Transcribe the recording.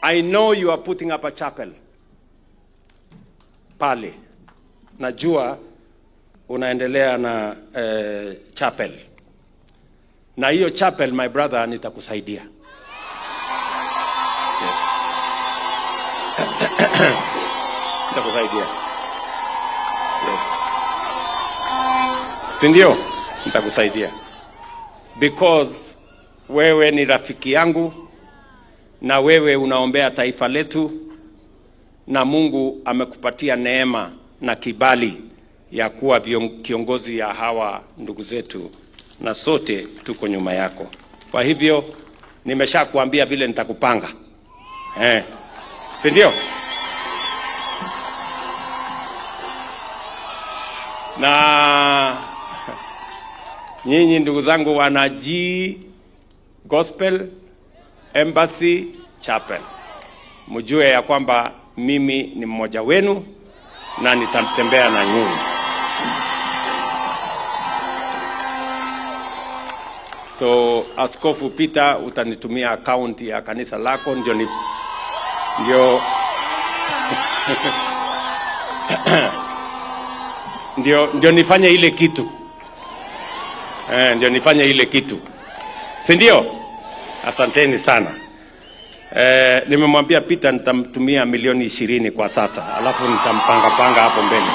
I know you are putting up a chapel pale. Najua unaendelea na chapel. Na hiyo chapel, my brother, nitakusaidia. Yes. Nitakusaidia. Yes. Sindio? Nitakusaidia. Because wewe ni rafiki yangu na wewe unaombea taifa letu na Mungu amekupatia neema na kibali ya kuwa kiongozi ya hawa ndugu zetu na sote tuko nyuma yako. Kwa hivyo nimeshakuambia vile nitakupanga. Si ndio? Na nyinyi ndugu zangu wana G Gospel Embassy Chapel, mjue ya kwamba mimi ni mmoja wenu na nitatembea na nyinyi. So Askofu Peter, utanitumia account ya kanisa lako ndio ndio nifanye ile kitu. Ndio nifanye ile kitu. Si ndio? Asanteni sana. Nimemwambia Peter nitamtumia milioni 20 kwa sasa. Alafu nitampanga hapo mbele.